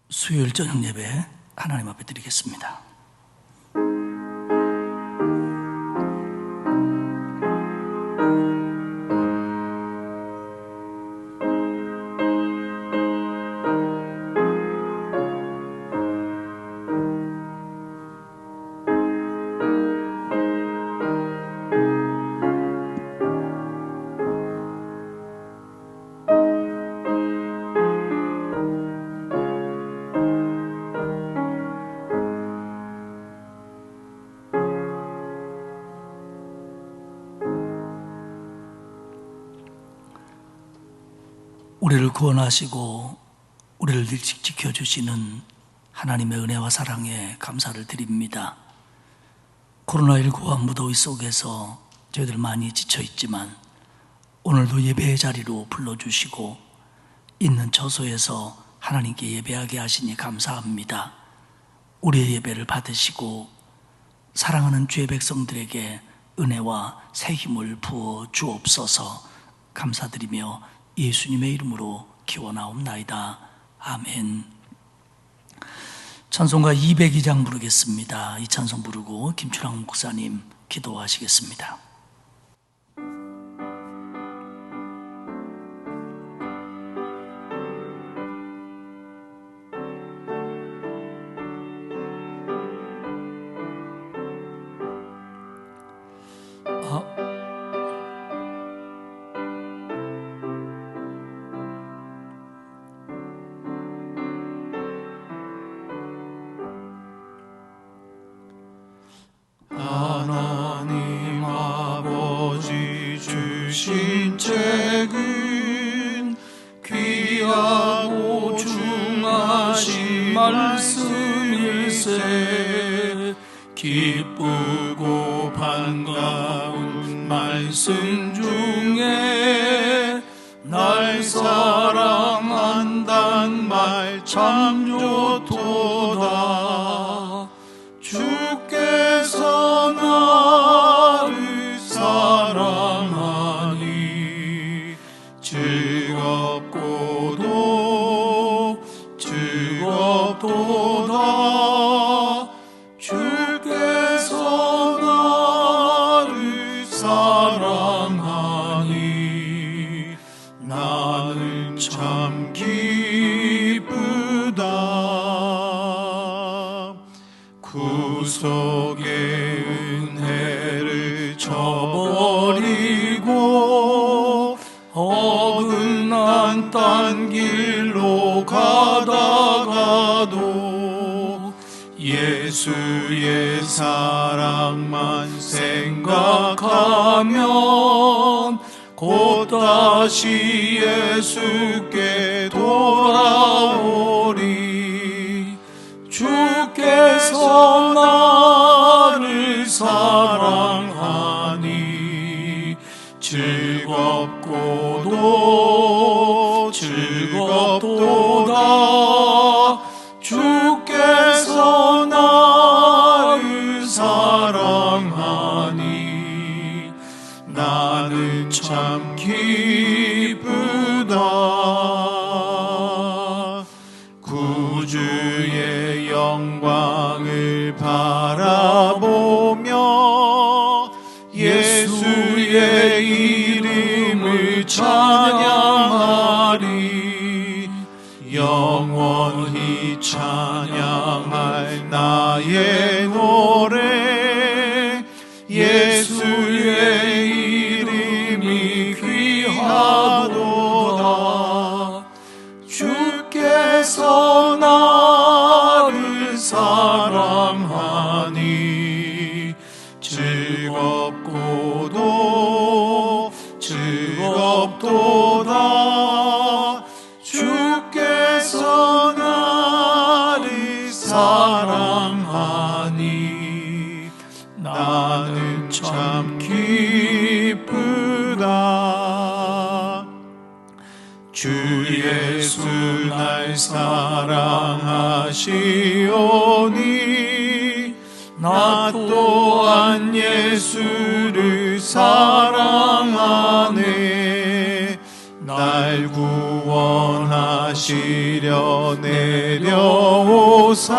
수요일 저녁 예배 하나님 앞에 드리겠습니다. 우리를 구원하시고 우리를 일찍 지켜주시는 하나님의 은혜와 사랑에 감사를 드립니다. 코로나19와 무더위 속에서 저희들 많이 지쳐있지만 오늘도 예배의 자리로 불러주시고 있는 처소에서 하나님께 예배하게 하시니 감사합니다. 우리의 예배를 받으시고 사랑하는 주의 백성들에게 은혜와 새 힘을 부어 주옵소서. 감사드리며 예수님의 이름으로 기원하옵나이다. 아멘. 찬송가 202장 부르겠습니다. 이 찬송 부르고 김춘학 목사님 기도하시겠습니다. 하나님 아버지 주신 책은 귀하고 중하신 말씀일세. 기쁘고 반가운 말씀 중에 날 사랑한단 말 참 좋도다. 주께서 나를 사랑하니 즐겁도다. 주께서 나를 사랑하니 나는 참 기쁘다. 구속의 은혜를 저버리고 어긋난 딴 길로 가다가도 예수의 사랑만 생각하면 곧 다시 예수께 돌아오리. 주께서 나를 사랑하니 즐겁도다. 주께서 나를 사랑하니 나는 참 기쁘다. 구주의 영광을 바라보며 예수의 이름을 찬양하리. 영원히 찬양할 나의 노래. 예수의 이름이 귀하도다. 주께서 나를 사랑하니 즐겁도다. 주께서 나를 사랑하니 나는 참 기쁘다. 주 예수 날 사랑하시오니 나 또한 예수를 사랑하네. 나 날 구원하시려 내려오사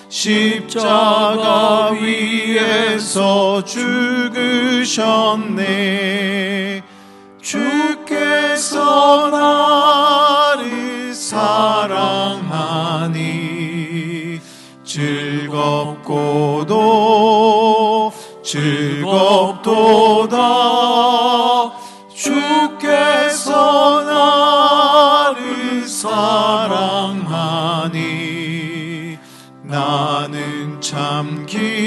십자가 위에서 죽으셨네. 주께서 나를 사랑하니 즐겁도다. 주께서 나를 사랑하니 나는 참 기쁘다.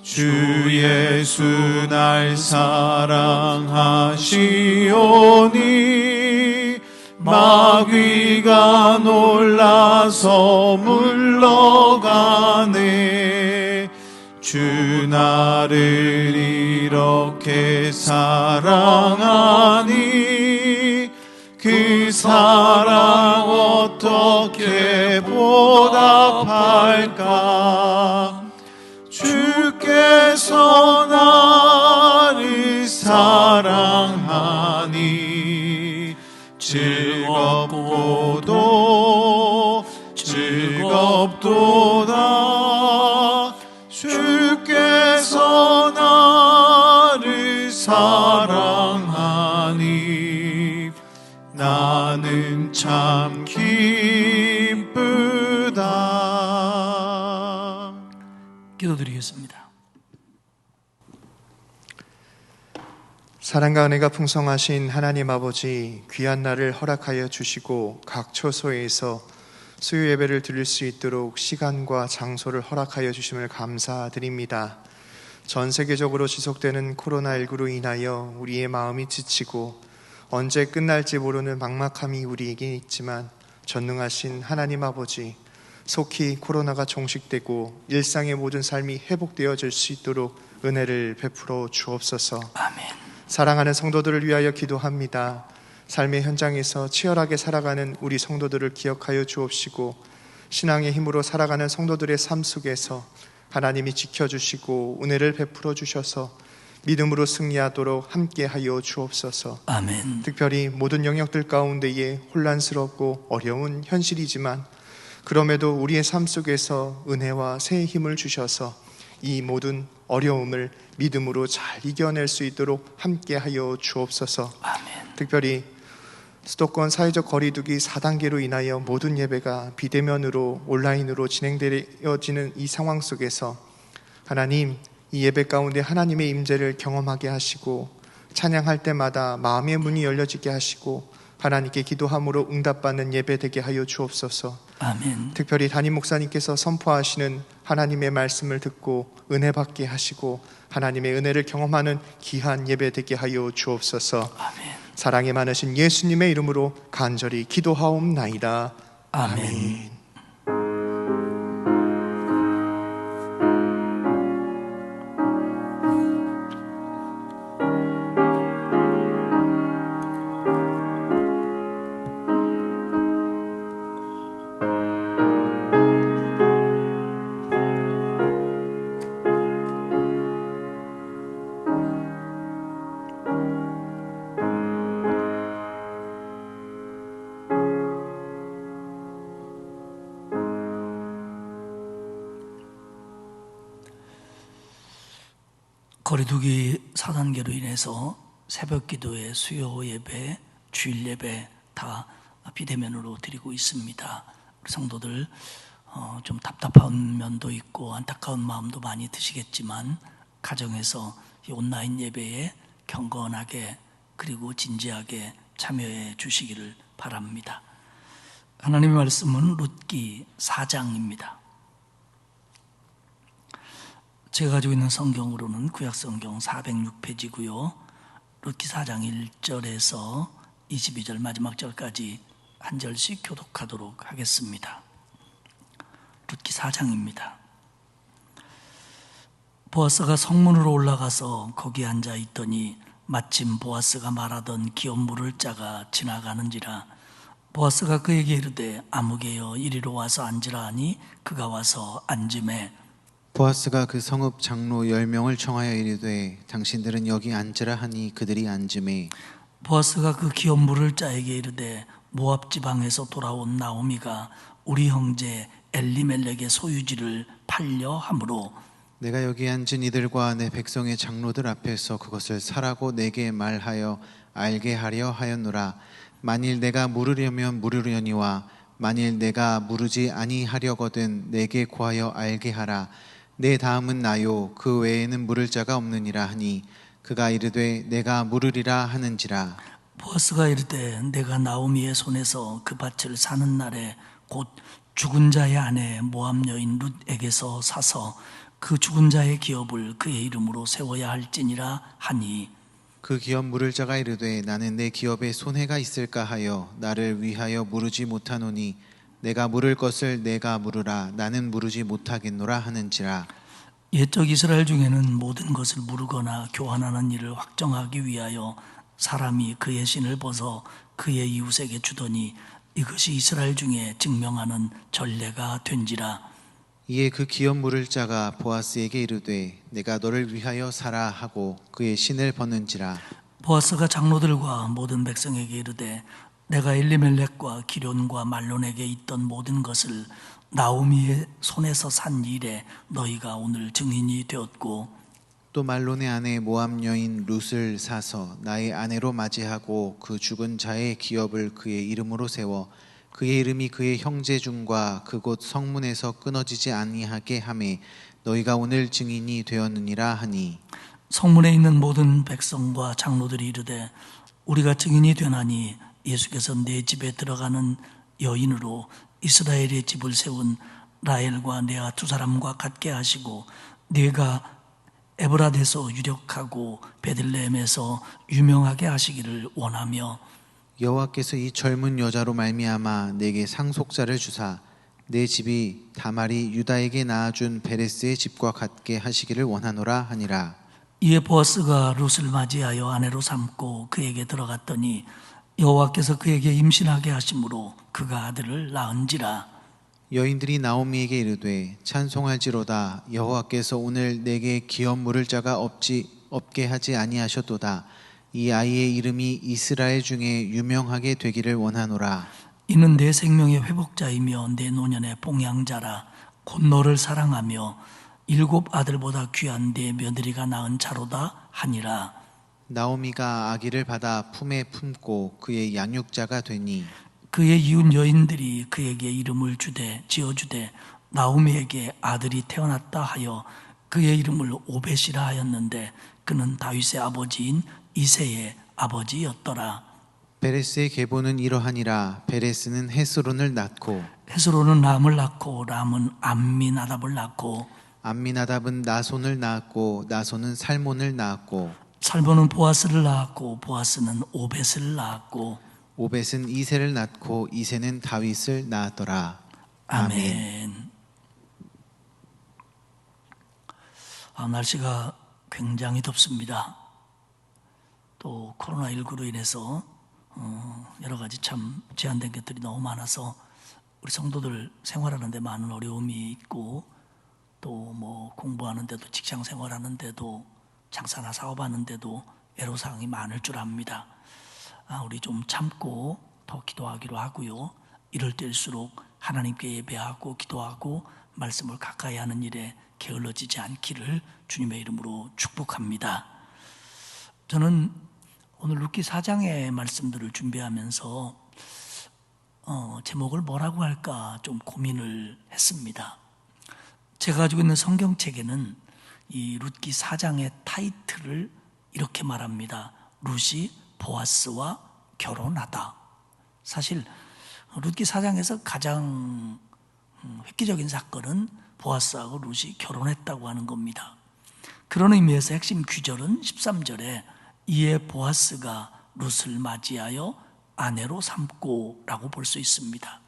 주 예수 날 사랑하시오니 마귀가 놀라서 물러가네. 주 나를 이렇게 사랑하니 그 사랑 어떻게 보답할까. 주께서 나를 사랑하니 즐겁도다. 주께서 나를 사랑하니 나는 참 기쁘다. 기도드리겠습니다. 사랑과 은혜가 풍성하신 하나님 아버지, 귀한 날을 허락하여 주시고 각 처소에서 수요 예배를 드릴 수 있도록 시간과 장소를 허락하여 주심을 감사드립니다. 전 세계적으로 지속되는 코로나19로 인하여 우리의 마음이 지치고 언제 끝날지 모르는 막막함이 우리에게 있지만 전능하신 하나님 아버지, 속히 코로나가 종식되고 일상의 모든 삶이 회복되어질 수 있도록 은혜를 베풀어 주옵소서. 아멘. 사랑하는 성도들을 위하여 기도합니다. 삶의 현장에서 치열하게 살아가는 우리 성도들을 기억하여 주옵시고 신앙의 힘으로 살아가는 성도들의 삶 속에서 하나님이 지켜주시고 은혜를 베풀어 주셔서 믿음으로 승리하도록 함께하여 주옵소서. 아멘. 특별히 모든 영역들 가운데에 혼란스럽고 어려운 현실이지만 그럼에도 우리의 삶 속에서 은혜와 새의 힘을 주셔서 이 모든 어려움을 믿음으로 잘 이겨낼 수 있도록 함께하여 주옵소서. 아멘. 특별히 수도권 사회적 거리두기 4단계로 인하여 모든 예배가 비대면으로 온라인으로 진행되어지는 이 상황 속에서 하나님, 이 예배 가운데 하나님의 임재를 경험하게 하시고 찬양할 때마다 마음의 문이 열려지게 하시고 하나님께 기도함으로 응답받는 예배 되게 하여 주옵소서. 아멘. 특별히 담임 목사님께서 선포하시는 하나님의 말씀을 듣고 은혜 받게 하시고 하나님의 은혜를 경험하는 귀한 예배 되게 하여 주옵소서. 아멘. 사랑이 많으신 예수님의 이름으로 간절히 기도하옵나이다. 아멘. 거리두기 4단계로 인해서 새벽 기도회, 수요 예배, 주일 예배 다 비대면으로 드리고 있습니다. 우리 성도들 좀 답답한 면도 있고 안타까운 마음도 많이 드시겠지만 가정에서 이 온라인 예배에 경건하게 그리고 진지하게 참여해 주시기를 바랍니다. 하나님의 말씀은 룻기 4장입니다. 제가 가지고 있는 성경으로는 구약성경 406페이지고요. 룻기 4장 1절에서 22절 마지막 절까지 한 절씩 교독하도록 하겠습니다. 룻기 4장입니다. 보아스가 성문으로 올라가서 거기 앉아 있더니 마침 보아스가 말하던 기업 물을 자가 지나가는지라. 보아스가 그에게 이르되 아무개여 이리로 와서 앉으라 하니 그가 와서 앉음에 보아스가 그 성읍 장로 10명을 청하여 이르되 당신들은 여기 앉으라 하니 그들이 앉음에 보아스가 그 기업 물을 자에게 이르되 모압 지방에서 돌아온 나오미가 우리 형제 엘리멜렉의 소유지를 팔려 함으로 내가 여기 앉은 이들과 내 백성의 장로들 앞에서 그것을 사라고 내게 말하여 알게 하려 하였노라. 만일 내가 물으려면 물으려니와 만일 내가 물으지 아니하려거든 내게 고하여 알게 하라. 내 다음은 나요 그 외에는 물을 자가 없느니라 하니 그가 이르되 내가 물으리라 하는지라. 보아스가 이르되 내가 나오미의 손에서 그 밭을 사는 날에 곧 죽은 자의 아내 모압 여인 룻에게서 사서 그 죽은 자의 기업을 그의 이름으로 세워야 할지니라 하니 그 기업 물을 자가 이르되 나는 내 기업에 손해가 있을까 하여 나를 위하여 물으지 못하노니 내가 물을 것을 내가 물으라. 나는 물으지 못하겠노라 하는지라. 옛적 이스라엘 중에는 모든 것을 물으거나 교환하는 일을 확정하기 위하여 사람이 그의 신을 벗어 그의 이웃에게 주더니 이것이 이스라엘 중에 증명하는 전례가 된지라. 이에 그 기업 물을 자가 보아스에게 이르되 내가 너를 위하여 사라 하고 그의 신을 벗는지라. 보아스가 장로들과 모든 백성에게 이르되 내가 엘리멜렉과 기럨과 말론에게 있던 모든 것을 나오미의 손에서 산 일에 너희가 오늘 증인이 되었고 또 말론의 아내 모압 여인 룻을 사서 나의 아내로 맞이하고 그 죽은 자의 기업을 그의 이름으로 세워 그의 이름이 그의 형제 중과 그곳 성문에서 끊어지지 아니하게 하매 너희가 오늘 증인이 되었느니라 하니 성문에 있는 모든 백성과 장로들이 이르되 우리가 증인이 되나니 예수께서 내 집에 들어가는 여인으로 이스라엘의 집을 세운 라헬과 레아 두 사람과 같게 하시고 네가 에브라데서 유력하고 베들레헴에서 유명하게 하시기를 원하며 여호와께서 이 젊은 여자로 말미암아 내게 상속자를 주사 내 집이 다말이 유다에게 낳아준 베레스의 집과 같게 하시기를 원하노라 하니라. 이에 보아스가 룻을 맞이하여 아내로 삼고 그에게 들어갔더니 여호와께서 그에게 임신하게 하심으로 그가 아들을 낳은지라. 여인들이 나오미에게 이르되 찬송할지로다. 여호와께서 오늘 내게 기업 물을 자가 없게 하지 아니하셨도다. 이 아이의 이름이 이스라엘 중에 유명하게 되기를 원하노라. 이는 내 생명의 회복자이며 내 노년의 봉양자라. 곧 너를 사랑하며 7 아들보다 귀한 내 며느리가 낳은 자로다 하니라. 나오미가 아기를 받아 품에 품고 그의 양육자가 되니 그의 이웃 여인들이 그에게 이름을 지어주되 나오미에게 아들이 태어났다 하여 그의 이름을 오벳이라 하였는데 그는 다윗의 아버지인 이새의 아버지였더라. 베레스의 계보는 이러하니라. 베레스는 헤스론을 낳고 헤스론은 람을 낳고 람은 암미나답을 낳고 암미나답은 나손을 낳았고 나손은 살몬을 낳았고 살몬은 보아스를 낳았고 보아스는 오벳을 낳았고 오벳은 이새를 낳고 이새는 다윗을 낳았더라. 아멘. 날씨가 굉장히 덥습니다. 또 코로나19로 인해서 여러 가지 참 제한된 것들이 너무 많아서 우리 성도들 생활하는 데 많은 어려움이 있고 또 뭐 공부하는데도 직장 생활하는데도 장사나 사업하는데도 애로사항이 많을 줄 압니다. 우리 좀 참고 더 기도하기로 하고요. 이럴 때일수록 하나님께 예배하고 기도하고 말씀을 가까이 하는 일에 게을러지지 않기를 주님의 이름으로 축복합니다. 저는 오늘 룻기 4장의 말씀들을 준비하면서 제목을 뭐라고 할까 좀 고민을 했습니다. 제가 가지고 있는 성경책에는 이 룻기 4장의 타이틀을 이렇게 말합니다. 룻이 보아스와 결혼하다. 사실 룻기 4장에서 가장 획기적인 사건은 보아스하고 룻이 결혼했다고 하는 겁니다. 그런 의미에서 핵심 귀절은 13절에 이에 보아스가 룻을 맞이하여 아내로 삼고 라고 볼 수 있습니다.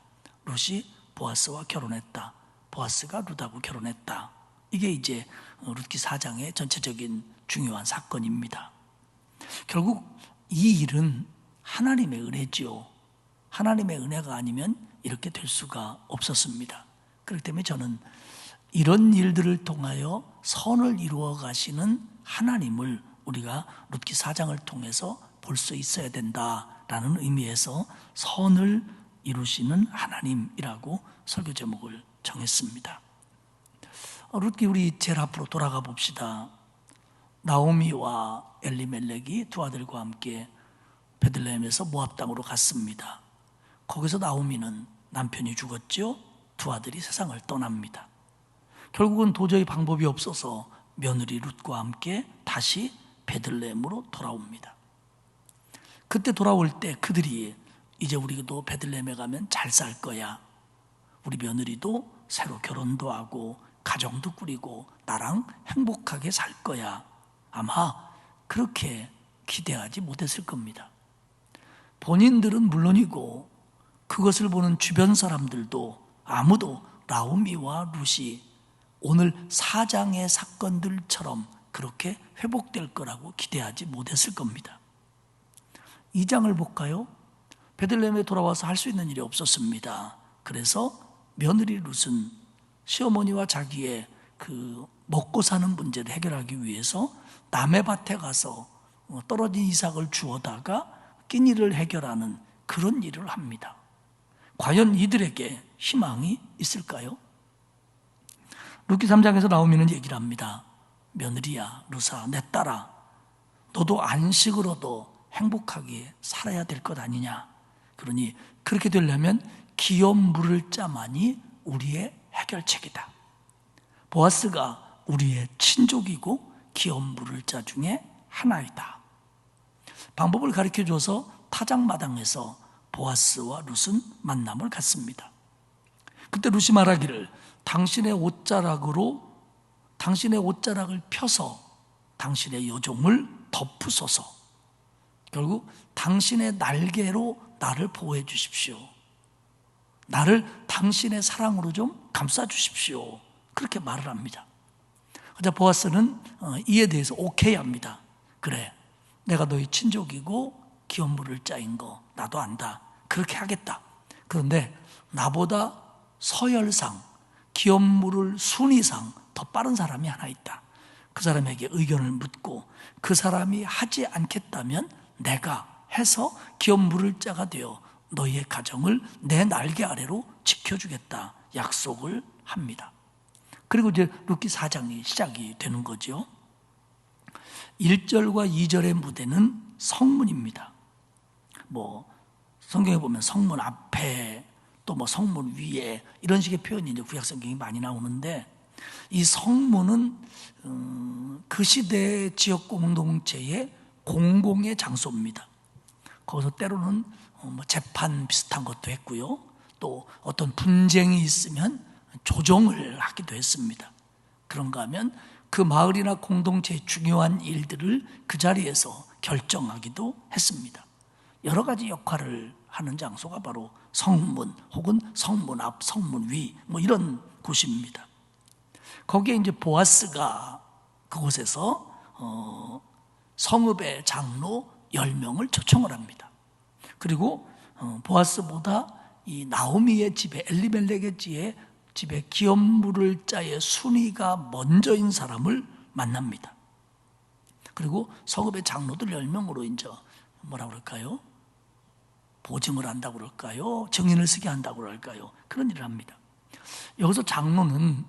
룻이 보아스와 결혼했다. 보아스가 룻하고 결혼했다. 이게 이제 룻기 4장의 전체적인 중요한 사건입니다. 결국 이 일은 하나님의 은혜지요. 하나님의 은혜가 아니면 이렇게 될 수가 없었습니다. 그렇기 때문에 저는 이런 일들을 통하여 선을 이루어 가시는 하나님을 우리가 룻기 4장을 통해서 볼 수 있어야 된다라는 의미에서 선을 이루시는 하나님이라고 설교 제목을 정했습니다. 룻기 우리 제일 앞으로 돌아가 봅시다. 나오미와 엘리멜렉이 두 아들과 함께 베들레헴에서 모압 땅으로 갔습니다. 거기서 나오미는 남편이 죽었죠. 두 아들이 세상을 떠납니다. 결국은 도저히 방법이 없어서 며느리 룻과 함께 다시 베들레헴으로 돌아옵니다. 그때 돌아올 때 그들이 이제 우리도 베들레헴에 가면 잘 살 거야. 우리 며느리도 새로 결혼도 하고 가정도 꾸리고 나랑 행복하게 살 거야. 아마 그렇게 기대하지 못했을 겁니다. 본인들은 물론이고 그것을 보는 주변 사람들도 아무도 나오미와 룻이 오늘 4장의 사건들처럼 그렇게 회복될 거라고 기대하지 못했을 겁니다. 2장을 볼까요? 베들레헴에 돌아와서 할 수 있는 일이 없었습니다. 그래서 며느리 룻은 시어머니와 자기의 그 먹고 사는 문제를 해결하기 위해서 남의 밭에 가서 떨어진 이삭을 주워다가 끼니를 해결하는 그런 일을 합니다. 과연 이들에게 희망이 있을까요? 룻기 3장에서 나오미는 얘기를 합니다. 며느리야, 룻아, 내 딸아, 너도 안식으로도 행복하게 살아야 될 것 아니냐. 그러니 그렇게 되려면 기업 물을 자만이 우리의 해결책이다. 보아스가 우리의 친족이고 기업 물을 자 중에 하나이다. 방법을 가르쳐줘서 타작마당에서 보아스와 룻은 만남을 갖습니다. 그때 룻이 말하기를 당신의 옷자락으로 당신의 옷자락을 펴서 당신의 여종을 덮으소서. 결국 당신의 날개로 나를 보호해 주십시오. 나를 당신의 사랑으로 좀 감싸 주십시오. 그렇게 말을 합니다. 그러자 보아스는 이에 대해서 오케이 합니다. 그래, 내가 너희 친족이고 기업 물을 자인 거 나도 안다. 그렇게 하겠다. 그런데 나보다 서열상, 기업 물을 순위상 더 빠른 사람이 하나 있다. 그 사람에게 의견을 묻고 그 사람이 하지 않겠다면 내가 해서 기업 물을 자가 되어 너희의 가정을 내 날개 아래로 지켜주겠다 약속을 합니다. 그리고 이제 룻기 4장이 시작이 되는 거죠. 1절과 2절의 무대는 성문입니다. 성경에 보면 성문 앞에 또 성문 위에 이런 식의 표현이 이제 구약 성경이 많이 나오는데, 이 성문은 그 시대의 지역 공동체의 공공의 장소입니다. 거기서 때로는 재판 비슷한 것도 했고요. 또 어떤 분쟁이 있으면 조정을 하기도 했습니다. 그런가 하면 그 마을이나 공동체의 중요한 일들을 그 자리에서 결정하기도 했습니다. 여러 가지 역할을 하는 장소가 바로 성문 혹은 성문 앞, 성문 위 이런 곳입니다. 거기에 이제 보아스가 그곳에서 성읍의 장로 10명을 초청을 합니다. 그리고 보아스보다 이 나오미의 집에, 엘리멜렉의 집에 기업 물을 자의 순위가 먼저인 사람을 만납니다. 그리고 성읍의 장로들 10명으로 이제 뭐라 그럴까요? 보증을 한다고 그럴까요? 증인을 쓰게 한다고 그럴까요? 그런 일을 합니다. 여기서 장로는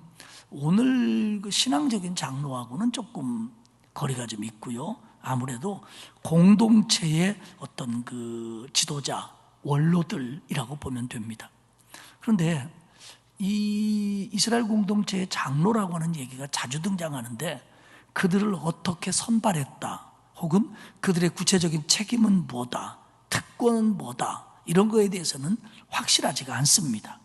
오늘 그 신앙적인 장로하고는 조금 거리가 좀 있고요. 아무래도 공동체의 어떤 그 지도자, 원로들이라고 보면 됩니다. 그런데 이 이스라엘 공동체의 장로라고 하는 얘기가 자주 등장하는데, 그들을 어떻게 선발했다, 혹은 그들의 구체적인 책임은 뭐다, 특권은 뭐다, 이런 거에 대해서는 확실하지가 않습니다.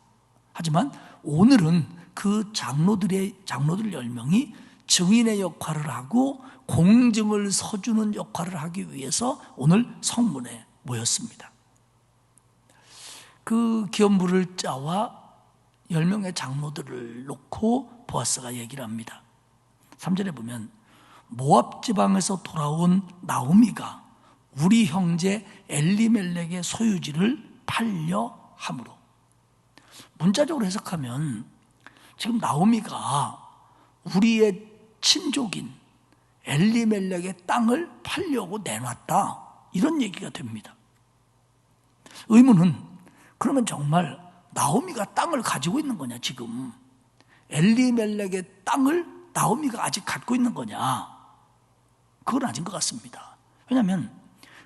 하지만 오늘은 그 장로들 10명이 증인의 역할을 하고 공증을 서주는 역할을 하기 위해서 오늘 성문에 모였습니다. 그 기업 물을 자와 10명의 장로들을 놓고 보아스가 얘기를 합니다. 3절에 보면 모압 지방에서 돌아온 나오미가 우리 형제 엘리멜렉의 소유지를 팔려 함으로. 문자적으로 해석하면 지금 나오미가 우리의 친족인 엘리멜렉의 땅을 팔려고 내놨다, 이런 얘기가 됩니다. 의문은, 그러면 정말 나오미가 땅을 가지고 있는 거냐? 지금 엘리멜렉의 땅을 나오미가 아직 갖고 있는 거냐? 그건 아닌 것 같습니다. 왜냐하면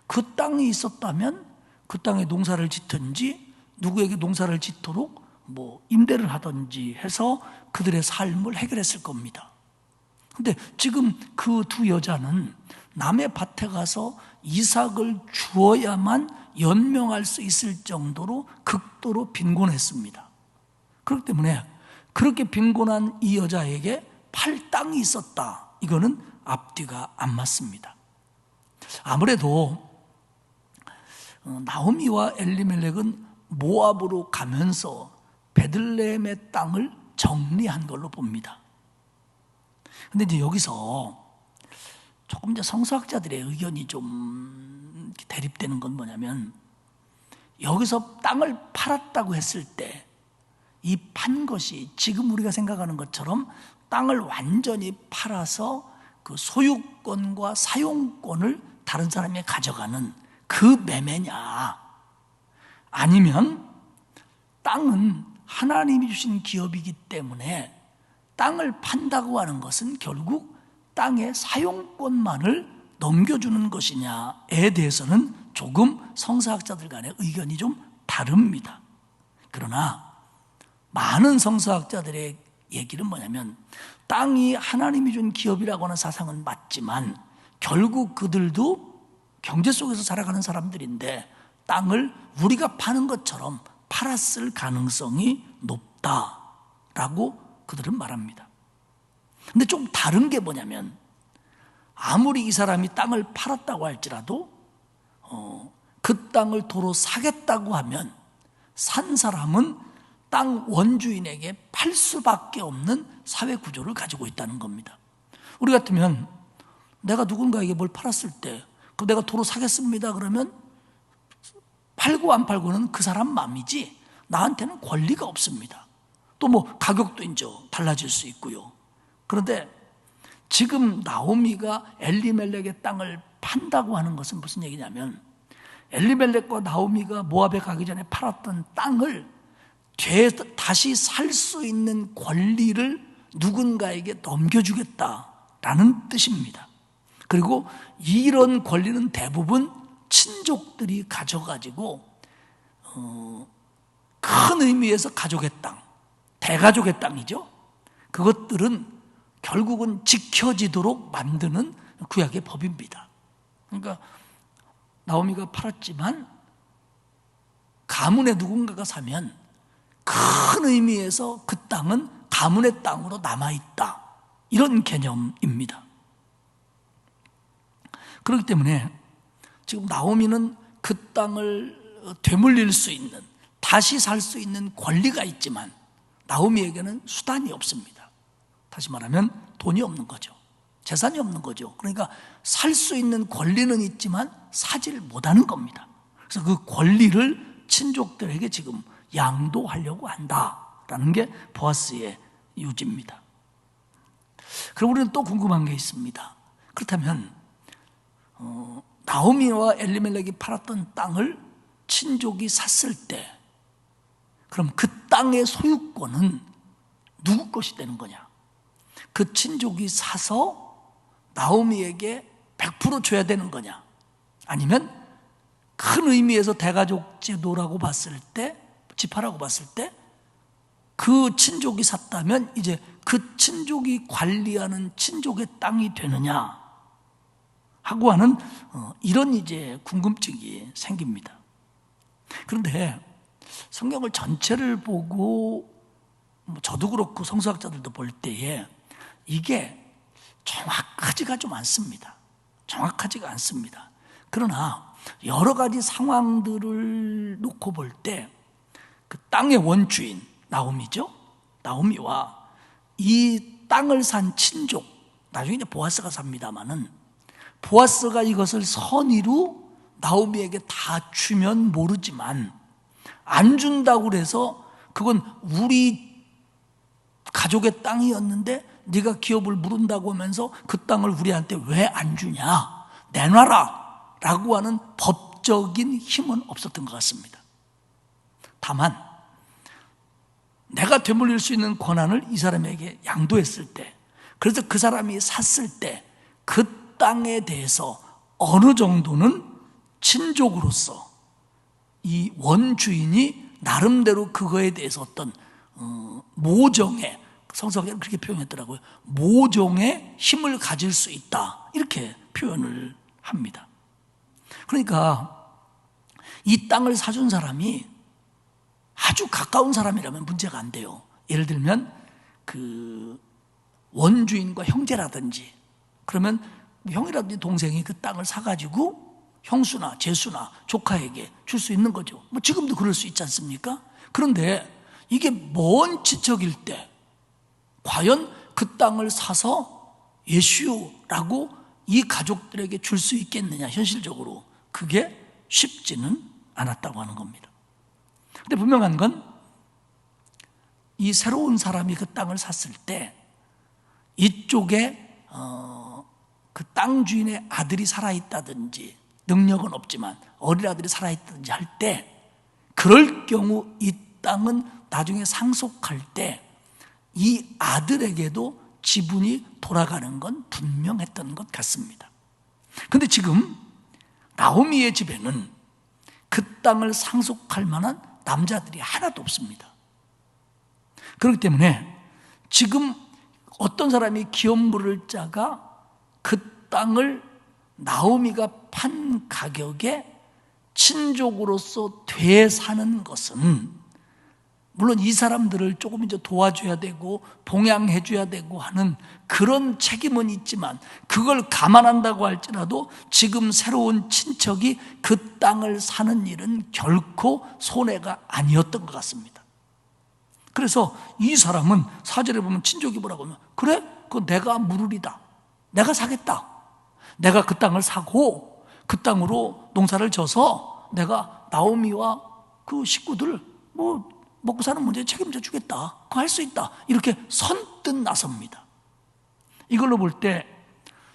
그 땅이 있었다면 그 땅에 농사를 짓든지 누구에게 농사를 짓도록 임대를 하든지 해서 그들의 삶을 해결했을 겁니다. 근데 지금 그 두 여자는 남의 밭에 가서 이삭을 주어야만 연명할 수 있을 정도로 극도로 빈곤했습니다. 그렇기 때문에 그렇게 빈곤한 이 여자에게 팔 땅이 있었다, 이거는 앞뒤가 안 맞습니다. 아무래도 나오미와 엘리멜렉은 모압으로 가면서 베들레헴의 땅을 정리한 걸로 봅니다. 근데 이제 여기서 조금 이제 성서학자들의 의견이 좀 대립되는 건 뭐냐면, 여기서 땅을 팔았다고 했을 때 이 판 것이 지금 우리가 생각하는 것처럼 땅을 완전히 팔아서 그 소유권과 사용권을 다른 사람이 가져가는 그 매매냐, 아니면 땅은 하나님이 주신 기업이기 때문에 땅을 판다고 하는 것은 결국 땅의 사용권만을 넘겨주는 것이냐에 대해서는 조금 성서학자들 간의 의견이 좀 다릅니다. 그러나 많은 성서학자들의 얘기는 뭐냐면, 땅이 하나님이 준 기업이라고 하는 사상은 맞지만 결국 그들도 경제 속에서 살아가는 사람들인데 땅을 우리가 파는 것처럼 팔았을 가능성이 높다라고 그들은 말합니다. 근데 좀 다른 게 뭐냐면, 아무리 이 사람이 땅을 팔았다고 할지라도 그 땅을 도로 사겠다고 하면 산 사람은 땅 원주인에게 팔 수밖에 없는 사회 구조를 가지고 있다는 겁니다. 우리 같으면 내가 누군가에게 뭘 팔았을 때 내가 도로 사겠습니다 그러면 팔고 안 팔고는 그 사람 마음이지 나한테는 권리가 없습니다. 또 가격도 이제 달라질 수 있고요. 그런데 지금 나오미가 엘리멜렉의 땅을 판다고 하는 것은 무슨 얘기냐면, 엘리멜렉과 나오미가 모압에 가기 전에 팔았던 땅을 다시 살 수 있는 권리를 누군가에게 넘겨주겠다라는 뜻입니다. 그리고 이런 권리는 대부분 친족들이 가져가지고 큰 의미에서 가족의 땅, 대가족의 땅이죠. 그것들은 결국은 지켜지도록 만드는 구약의 법입니다. 그러니까 나오미가 팔았지만 가문의 누군가가 사면 큰 의미에서 그 땅은 가문의 땅으로 남아있다, 이런 개념입니다. 그렇기 때문에 지금 나오미는 그 땅을 되물릴 수 있는, 다시 살 수 있는 권리가 있지만 나오미에게는 수단이 없습니다. 다시 말하면 돈이 없는 거죠. 재산이 없는 거죠. 그러니까 살 수 있는 권리는 있지만 사지를 못하는 겁니다. 그래서 그 권리를 친족들에게 지금 양도하려고 한다라는 게 보아스의 유지입니다. 그럼 우리는 또 궁금한 게 있습니다. 그렇다면 나오미와 엘리멜렉이 팔았던 땅을 친족이 샀을 때 그럼 그 땅의 소유권은 누구 것이 되는 거냐? 그 친족이 사서 나오미에게 100% 줘야 되는 거냐? 아니면 큰 의미에서 대가족 제도라고 봤을 때, 지파라고 봤을 때 그 친족이 샀다면 이제 그 친족이 관리하는 친족의 땅이 되느냐 하고 하는 이런 이제 궁금증이 생깁니다. 그런데 성경을 전체를 보고 저도 그렇고 성서학자들도 볼 때에 이게 정확하지가 좀 않습니다. 정확하지가 않습니다. 그러나 여러 가지 상황들을 놓고 볼 때 그 땅의 원주인 나오미죠. 나오미와 이 땅을 산 친족, 나중에 이제 보아스가 삽니다마는 보아스가 이것을 선의로 나오미에게 다 주면 모르지만 안 준다고 그래서 그건 우리 가족의 땅이었는데 네가 기업을 물은다고 하면서 그 땅을 우리한테 왜 안 주냐, 내놔라 라고 하는 법적인 힘은 없었던 것 같습니다. 다만 내가 되물릴 수 있는 권한을 이 사람에게 양도했을 때, 그래서 그 사람이 샀을 때 그 땅에 대해서 어느 정도는 친족으로서 이 원주인이 나름대로 그거에 대해서 어떤 모종의, 성서에는 그렇게 표현했더라고요. 모종의 힘을 가질 수 있다, 이렇게 표현을 합니다. 그러니까 이 땅을 사준 사람이 아주 가까운 사람이라면 문제가 안 돼요. 예를 들면 그 원주인과 형제라든지, 그러면 형이라든지 동생이 그 땅을 사가지고 형수나 제수나 조카에게 줄 수 있는 거죠. 뭐 지금도 그럴 수 있지 않습니까? 그런데 이게 먼 친척일 때 과연 그 땅을 사서 예수라고 이 가족들에게 줄 수 있겠느냐, 현실적으로 그게 쉽지는 않았다고 하는 겁니다. 근데 분명한 건 이 새로운 사람이 그 땅을 샀을 때 이쪽에 그 땅 주인의 아들이 살아있다든지, 능력은 없지만 어린아들이 살아있다든지 할 때, 그럴 경우 이 땅은 나중에 상속할 때 이 아들에게도 지분이 돌아가는 건 분명했던 것 같습니다. 그런데 지금 나오미의 집에는 그 땅을 상속할 만한 남자들이 하나도 없습니다. 그렇기 때문에 지금 어떤 사람이 기업물을 짜가 그 땅을 나오미가 판 가격에 친족으로서 되사는 것은, 물론 이 사람들을 조금 이제 도와줘야 되고 봉양해 줘야 되고 하는 그런 책임은 있지만, 그걸 감안한다고 할지라도 지금 새로운 친척이 그 땅을 사는 일은 결코 손해가 아니었던 것 같습니다. 그래서 이 사람은 사절에 보면 친족이 뭐라고 하면, 그래? 그거 내가 물으리다, 내가 사겠다, 내가 그 땅을 사고 그 땅으로 농사를 져서 내가 나오미와 그 식구들 뭐 먹고 사는 문제에 책임져 주겠다, 그거 할 수 있다, 이렇게 선뜻 나섭니다. 이걸로 볼 때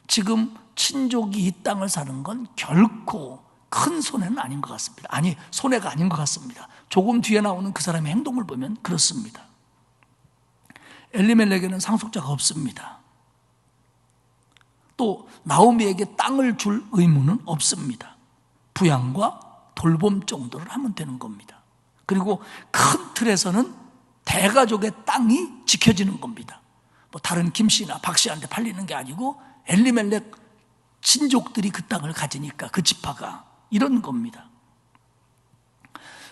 지금 친족이 이 땅을 사는 건 결코 큰 손해는 아닌 것 같습니다. 아니, 손해가 아닌 것 같습니다. 조금 뒤에 나오는 그 사람의 행동을 보면 그렇습니다. 엘리멜렉에는 상속자가 없습니다. 또 나오미에게 땅을 줄 의무는 없습니다. 부양과 돌봄 정도를 하면 되는 겁니다. 그리고 큰 틀에서는 대가족의 땅이 지켜지는 겁니다. 뭐 다른 김씨나 박씨한테 팔리는 게 아니고 엘리멜렉 친족들이 그 땅을 가지니까, 그 지파가, 이런 겁니다.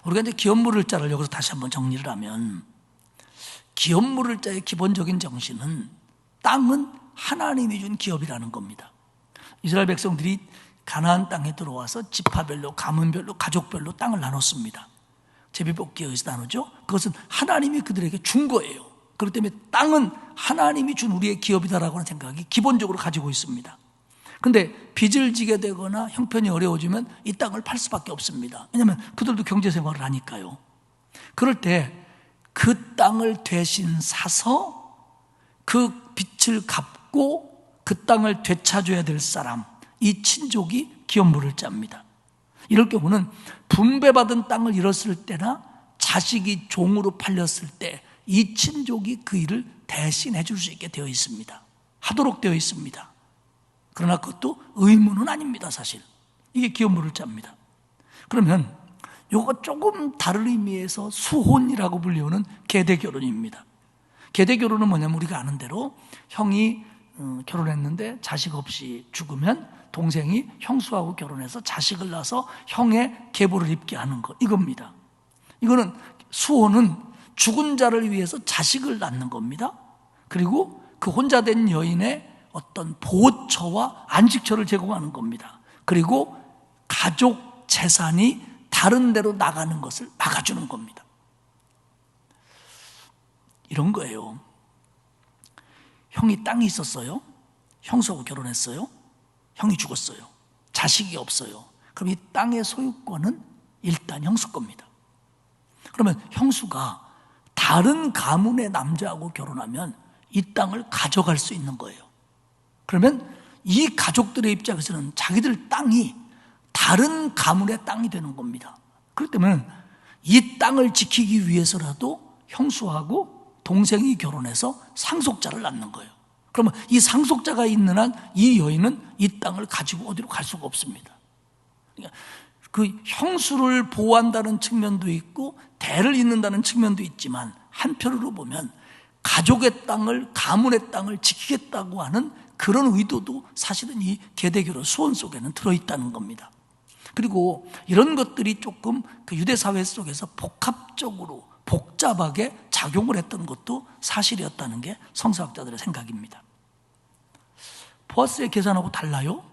우리가 이제 기업물을 자를 여기서 다시 한번 정리를 하면, 기업물을 자의 기본적인 정신은 땅은 하나님이 준 기업이라는 겁니다. 이스라엘 백성들이 가나안 땅에 들어와서 지파별로, 가문별로, 가족별로 땅을 나눴습니다. 제비뽑기에 의해서 나누죠. 그것은 하나님이 그들에게 준 거예요. 그렇기 때문에 땅은 하나님이 준 우리의 기업이다라고 하는 생각이 기본적으로 가지고 있습니다. 그런데 빚을 지게 되거나 형편이 어려워지면 이 땅을 팔 수밖에 없습니다. 왜냐하면 그들도 경제생활을 하니까요. 그럴 때 그 땅을 대신 사서 그 빚을 갚고 그 땅을 되찾아야 될 사람, 이 친족이 기업물을 짭니다. 이럴 경우는 분배받은 땅을 잃었을 때나 자식이 종으로 팔렸을 때 이 친족이 그 일을 대신해 줄 수 있게 되어 있습니다. 하도록 되어 있습니다. 그러나 그것도 의무는 아닙니다. 사실 이게 기업물을 짭니다. 그러면 이거 조금 다른 의미에서 수혼이라고 불리우는 계대결혼입니다. 계대결혼은 뭐냐면, 우리가 아는 대로 형이 결혼했는데 자식 없이 죽으면 동생이 형수하고 결혼해서 자식을 낳아서 형의 계보를 입게 하는 것, 이겁니다. 이거는, 수혼은 죽은 자를 위해서 자식을 낳는 겁니다. 그리고 그 혼자 된 여인의 어떤 보처와 안식처를 제공하는 겁니다. 그리고 가족 재산이 다른 데로 나가는 것을 막아주는 겁니다. 이런 거예요. 형이 땅이 있었어요. 형수하고 결혼했어요. 형이 죽었어요. 자식이 없어요. 그럼 이 땅의 소유권은 일단 형수 겁니다. 그러면 형수가 다른 가문의 남자하고 결혼하면 이 땅을 가져갈 수 있는 거예요. 그러면 이 가족들의 입장에서는 자기들 땅이 다른 가문의 땅이 되는 겁니다. 그렇기 때문에 이 땅을 지키기 위해서라도 형수하고 동생이 결혼해서 상속자를 낳는 거예요. 그러면 이 상속자가 있는 한 이 여인은 이 땅을 가지고 어디로 갈 수가 없습니다. 그러니까 그 형수를 보호한다는 측면도 있고 대를 잇는다는 측면도 있지만 한편으로 보면 가족의 땅을, 가문의 땅을 지키겠다고 하는 그런 의도도 사실은 이 계대결혼 수원 속에는 들어있다는 겁니다. 그리고 이런 것들이 조금 그 유대 사회 속에서 복합적으로 복잡하게 작용을 했던 것도 사실이었다는 게 성서학자들의 생각입니다. 보아스의 계산하고 달라요?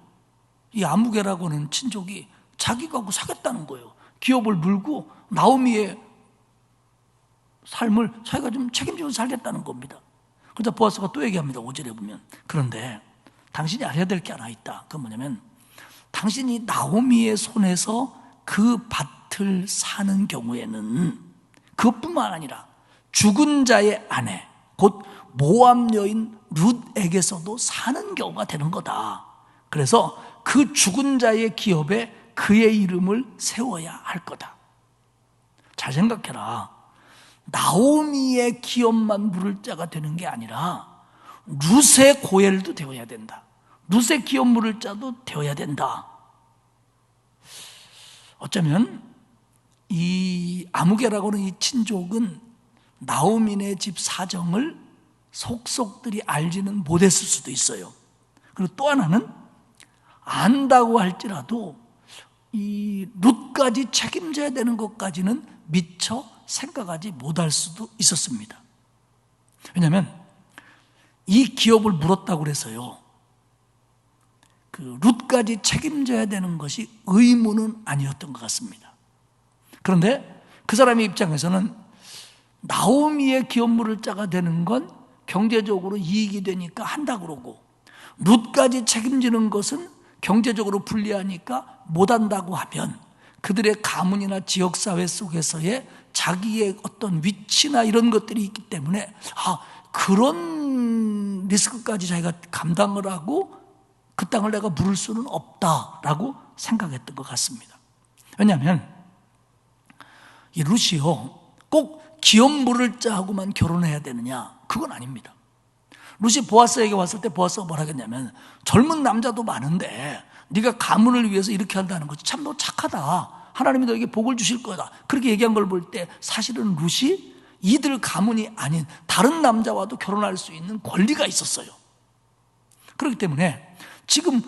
이 아무개라고 하는 친족이 자기가 사겠다는 거예요. 기업을 물고 나오미의 삶을 자기가 좀 책임지고 살겠다는 겁니다. 그러다 보아스가 또 얘기합니다. 5절에 보면, 그런데 당신이 알아야 될 게 하나 있다. 그건 뭐냐면 당신이 나오미의 손에서 그 밭을 사는 경우에는 그것뿐만 아니라 죽은 자의 아내 곧 모압 여인 룻에게서도 사는 경우가 되는 거다. 그래서 그 죽은 자의 기업에 그의 이름을 세워야 할 거다. 잘 생각해라. 나오미의 기업만 물을 자가 되는 게 아니라 룻의 고엘도 되어야 된다. 룻의 기업 물을 자도 되어야 된다. 어쩌면 이 아무개라고 하는 이 친족은 나오미네 집 사정을 속속들이 알지는 못했을 수도 있어요. 그리고 또 하나는 안다고 할지라도 이 룻까지 책임져야 되는 것까지는 미처 생각하지 못할 수도 있었습니다. 왜냐하면 이 기업을 물었다고 그래서요, 그 룻까지 책임져야 되는 것이 의무는 아니었던 것 같습니다. 그런데 그 사람의 입장에서는 나오미의 기업 물을 자가 되는 건 경제적으로 이익이 되니까 한다 그러고, 룻까지 책임지는 것은 경제적으로 불리하니까 못한다고 하면 그들의 가문이나 지역사회 속에서의 자기의 어떤 위치나 이런 것들이 있기 때문에 그런 리스크까지 자기가 감당을 하고 그 땅을 내가 물을 수는 없다라고 생각했던 것 같습니다. 왜냐하면 이 룻이요, 꼭 기업 물을 자하고만 결혼해야 되느냐? 그건 아닙니다. 룻이 보아스에게 왔을 때 보아스가 뭐라 하겠냐면, 젊은 남자도 많은데 네가 가문을 위해서 이렇게 한다는 것이 참 너 착하다. 하나님이 너에게 복을 주실 거다. 그렇게 얘기한 걸 볼 때 사실은 룻이 이들 가문이 아닌 다른 남자와도 결혼할 수 있는 권리가 있었어요. 그렇기 때문에 지금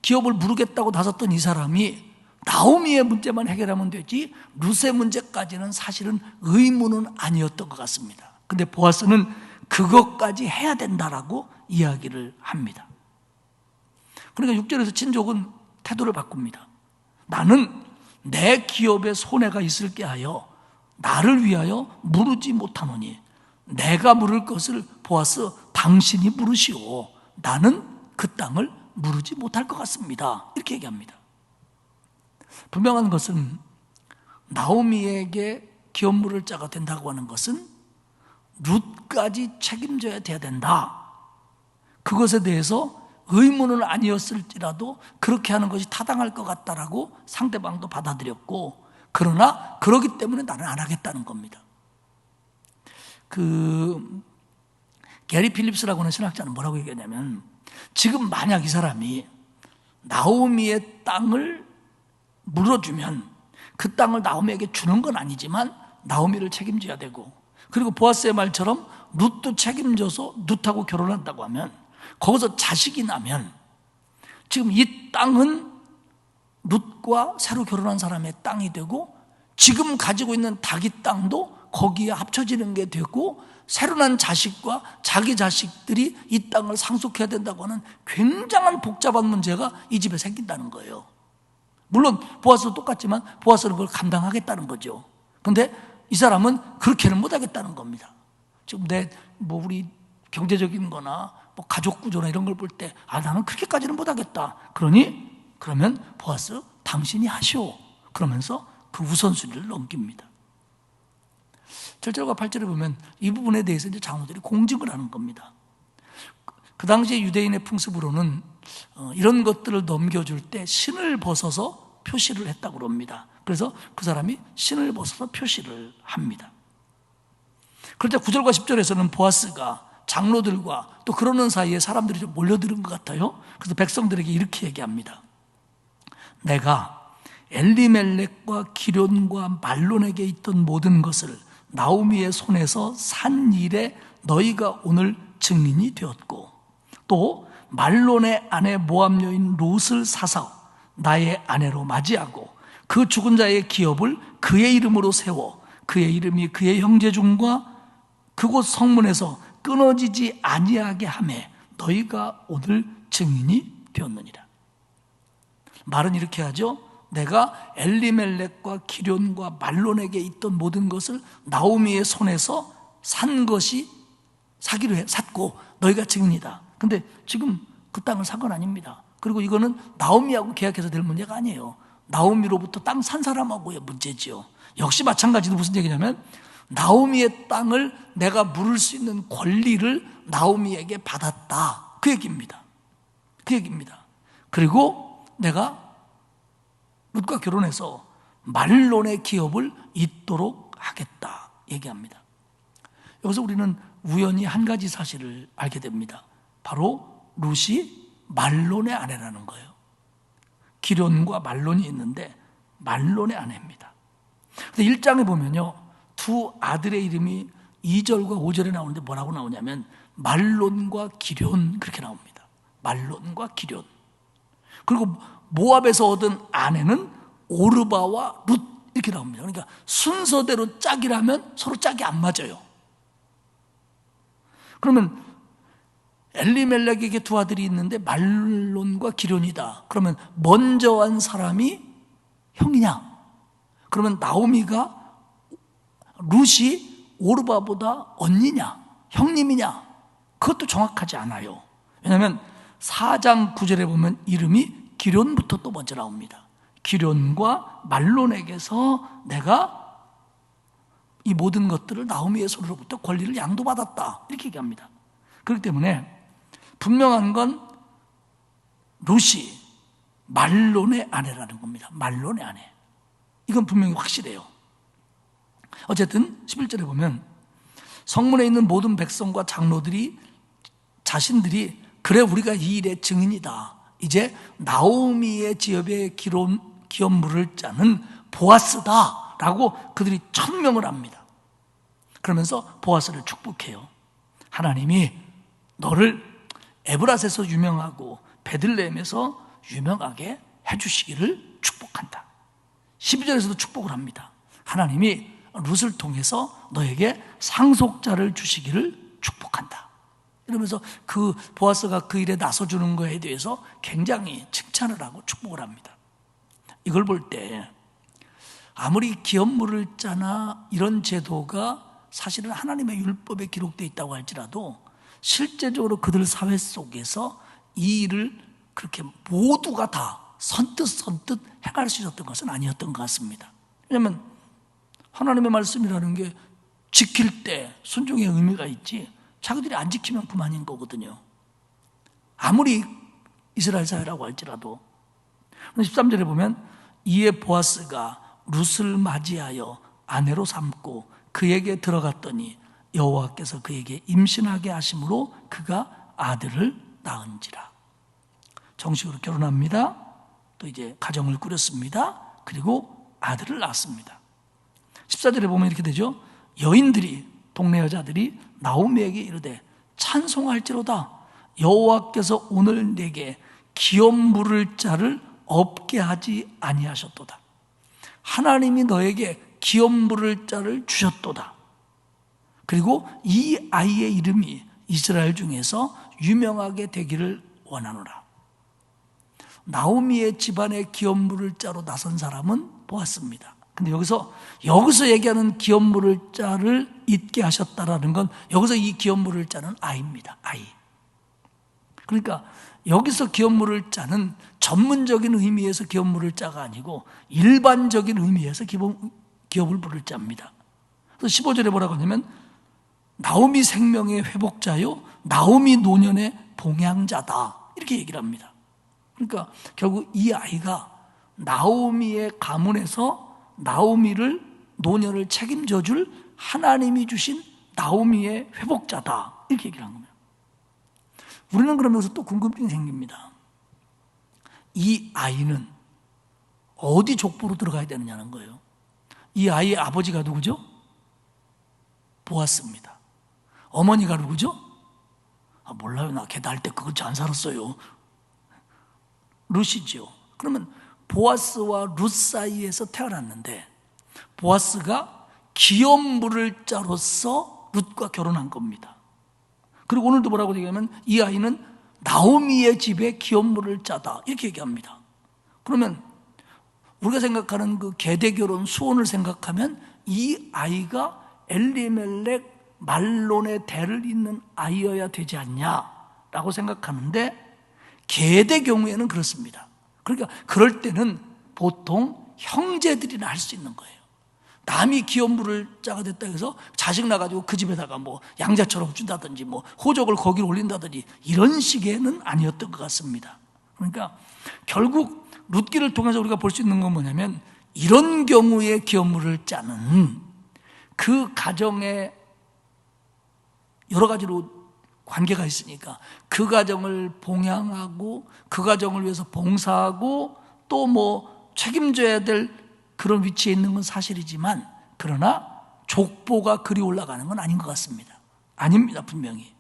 기업을 물으겠다고 나섰던 이 사람이 나오미의 문제만 해결하면 되지 룻의 문제까지는 사실은 의무는 아니었던 것 같습니다. 근데 보아스는 그것까지 해야 된다라고 이야기를 합니다. 그러니까 6절에서 친족은 태도를 바꿉니다. 나는 내 기업에 손해가 있을게 하여 나를 위하여 물으지 못하노니 내가 물을 것을 보아스 당신이 물으시오. 나는 그 땅을 물으지 못할 것 같습니다. 이렇게 얘기합니다. 분명한 것은 나오미에게 기업 물을 자가 된다고 하는 것은 룻까지 책임져야 돼야 된다. 그것에 대해서 의무는 아니었을지라도 그렇게 하는 것이 타당할 것 같다라고 상대방도 받아들였고, 그러나 그러기 때문에 나는 안 하겠다는 겁니다. 게리 필립스라고 하는 신학자는 뭐라고 얘기하냐면, 지금 만약 이 사람이 나오미의 땅을 물어주면 그 땅을 나오미에게 주는 건 아니지만 나오미를 책임져야 되고, 그리고 보아스의 말처럼 룻도 책임져서 룻하고 결혼한다고 하면 거기서 자식이 나면 지금 이 땅은 룻과 새로 결혼한 사람의 땅이 되고 지금 가지고 있는 닭이 땅도 거기에 합쳐지는 게 되고 새로 난 자식과 자기 자식들이 이 땅을 상속해야 된다고 하는 굉장한 복잡한 문제가 이 집에 생긴다는 거예요. 물론 보아스도 똑같지만 보아스는 그걸 감당하겠다는 거죠. 그런데 이 사람은 그렇게는 못하겠다는 겁니다. 지금 우리 경제적인 거나 가족 구조나 이런 걸 볼 때 나는 그렇게까지는 못하겠다. 그러면 보아스 당신이 하시오. 그러면서 그 우선순위를 넘깁니다. 7절과 8절에 보면 이 부분에 대해서 이제 장로들이 공증을 하는 겁니다. 그 당시에 유대인의 풍습으로는 이런 것들을 넘겨줄 때 신을 벗어서 표시를 했다고 합니다. 그래서 그 사람이 신을 벗어서 표시를 합니다. 그런데 9절과 10절에서는 보아스가 장로들과 또 그러는 사이에 사람들이 좀 몰려드는 것 같아요. 그래서 백성들에게 이렇게 얘기합니다. 내가 엘리멜렉과 기럨과 말론에게 있던 모든 것을 나오미의 손에서 산 일에 너희가 오늘 증인이 되었고, 또 말론의 아내 모압 여인 롯을 사서 나의 아내로 맞이하고 그 죽은 자의 기업을 그의 이름으로 세워 그의 이름이 그의 형제 중과 그곳 성문에서 끊어지지 아니하게 하매 너희가 오늘 증인이 되었느니라. 말은 이렇게 하죠. 내가 엘리멜렉과 기럨과 말론에게 있던 모든 것을 나오미의 손에서 산 것이 샀고 너희가 증인이다. 근데 지금 그 땅을 산 건 아닙니다. 그리고 이거는 나오미하고 계약해서 될 문제가 아니에요. 나오미로부터 땅 산 사람하고의 문제지요. 역시 마찬가지로 무슨 얘기냐면 나오미의 땅을 내가 물을 수 있는 권리를 나오미에게 받았다. 그 얘기입니다. 그 얘기입니다. 그리고 내가 룻과 결혼해서 말론의 기업을 잇도록 하겠다 얘기합니다. 여기서 우리는 우연히 한 가지 사실을 알게 됩니다. 바로 룻이 말론의 아내라는 거예요. 기럨과 말론이 있는데 말론의 아내입니다. 근데 1장에 보면요, 두 아들의 이름이 2절과 5절에 나오는데 뭐라고 나오냐면 말론과 기럨 그렇게 나옵니다. 말론과 기럨. 그리고 모압에서 얻은 아내는 오르바와 룻 이렇게 나옵니다. 그러니까 순서대로 짝이라면 서로 짝이 안 맞아요. 그러면 엘리멜렉에게 두 아들이 있는데 말론과 기럨이다. 그러면 먼저 한 사람이 형이냐? 그러면 나오미가 룻이 오르바보다 언니냐? 형님이냐? 그것도 정확하지 않아요. 왜냐하면 4장 9절에 보면 이름이 기럨부터 또 먼저 나옵니다. 기럨과 말론에게서 내가 이 모든 것들을 나오미의 손으로부터 권리를 양도받았다 이렇게 얘기합니다. 그렇기 때문에 분명한 건 룻이 말론의 아내라는 겁니다. 말론의 아내. 이건 분명히 확실해요. 어쨌든 11절에 보면 성문에 있는 모든 백성과 장로들이 자신들이 그래 우리가 이 일의 증인이다. 이제 나오미의 지업에 기업 물을 자는 보아스다 라고 그들이 천명을 합니다. 그러면서 보아스를 축복해요. 하나님이 너를 에브라스에서 유명하고 베들레헴에서 유명하게 해주시기를 축복한다. 12절에서도 축복을 합니다. 하나님이 룻을 통해서 너에게 상속자를 주시기를 축복한다. 이러면서 그 보아스가 그 일에 나서주는 거에 대해서 굉장히 칭찬을 하고 축복을 합니다. 이걸 볼 때 아무리 기업 물을 자나 이런 제도가 사실은 하나님의 율법에 기록되어 있다고 할지라도 실제적으로 그들 사회 속에서 이 일을 그렇게 모두가 다 선뜻 행할 수 있었던 것은 아니었던 것 같습니다. 왜냐하면 하나님의 말씀이라는 게 지킬 때 순종의 의미가 있지 자기들이 안 지키면 그만인 거거든요. 아무리 이스라엘 사회라고 할지라도. 13절에 보면 이에 보아스가 룻을 맞이하여 아내로 삼고 그에게 들어갔더니 여호와께서 그에게 임신하게 하심으로 그가 아들을 낳은지라. 정식으로 결혼합니다. 또 이제 가정을 꾸렸습니다. 그리고 아들을 낳았습니다. 14절에 보면 이렇게 되죠. 여인들이 동네 여자들이 나오미에게 이르되 찬송할지로다. 여호와께서 오늘 내게 기업 물을 자를 없게 하지 아니하셨도다. 하나님이 너에게 기업 물을 자를 주셨도다. 그리고 이 아이의 이름이 이스라엘 중에서 유명하게 되기를 원하노라. 나오미의 집안에 기업 물을 자로 나선 사람은 보았습니다. 근데 여기서 얘기하는 기업 물을 자를 잊게 하셨다라는 건 여기서 이 기업 물을 자는 아이입니다. 아이. 그러니까 여기서 기업 물을 자는 전문적인 의미에서 기업 물을 자가 아니고 일반적인 의미에서 기업을 물을 자입니다. 또 15절에 뭐라고 하냐면 나오미 생명의 회복자요 나오미 노년의 봉양자다 이렇게 얘기를 합니다. 그러니까 결국 이 아이가 나오미의 가문에서 나오미를 노년을 책임져 줄 하나님이 주신 나오미의 회복자다 이렇게 얘기를 한 겁니다. 우리는 그러면서 또 궁금증이 생깁니다. 이 아이는 어디 족보로 들어가야 되느냐는 거예요. 이 아이의 아버지가 누구죠? 보아스입니다. 어머니가 누구죠? 몰라요. 나 걔 낳을 때 그거 안 살았어요. 룻이죠. 그러면 보아스와 룻 사이에서 태어났는데 보아스가 기업 물을 자로서 룻과 결혼한 겁니다. 그리고 오늘도 뭐라고 얘기하면 이 아이는 나오미의 집에 기업 물을 짜다 이렇게 얘기합니다. 그러면 우리가 생각하는 그 계대결혼 수혼을 생각하면 이 아이가 엘리멜렉 말론의 대를 잇는 아이여야 되지 않냐라고 생각하는데 계대 경우에는 그렇습니다. 그러니까 그럴 때는 보통 형제들이나 할 수 있는 거예요. 남이 기업물을 짜가 됐다 해서 자식 나가지고 그 집에다가 뭐 양자처럼 준다든지 뭐 호적을 거기로 올린다든지 이런 식에는 아니었던 것 같습니다. 그러니까 결국 룻기를 통해서 우리가 볼 수 있는 건 뭐냐면 이런 경우에 기업물을 짜는 그 가정에 여러 가지로 관계가 있으니까 그 가정을 봉양하고 그 가정을 위해서 봉사하고 또 뭐 책임져야 될 그런 위치에 있는 건 사실이지만 그러나 족보가 그리 올라가는 건 아닌 것 같습니다. 아닙니다, 분명히.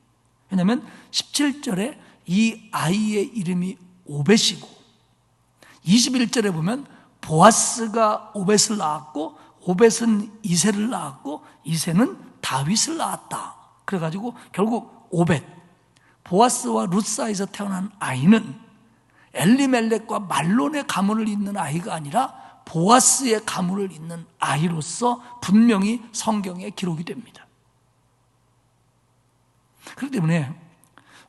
왜냐하면 17절에 이 아이의 이름이 오벳이고 21절에 보면 보아스가 오벳을 낳았고 오벳은 이새를 낳았고 이새는 다윗을 낳았다. 그래가지고 결국 오벳, 보아스와 룻 사이에서 태어난 아이는 엘리멜렉과 말론의 가문을 잇는 아이가 아니라 보아스의 가문을 잇는 아이로서 분명히 성경에 기록이 됩니다. 그렇기 때문에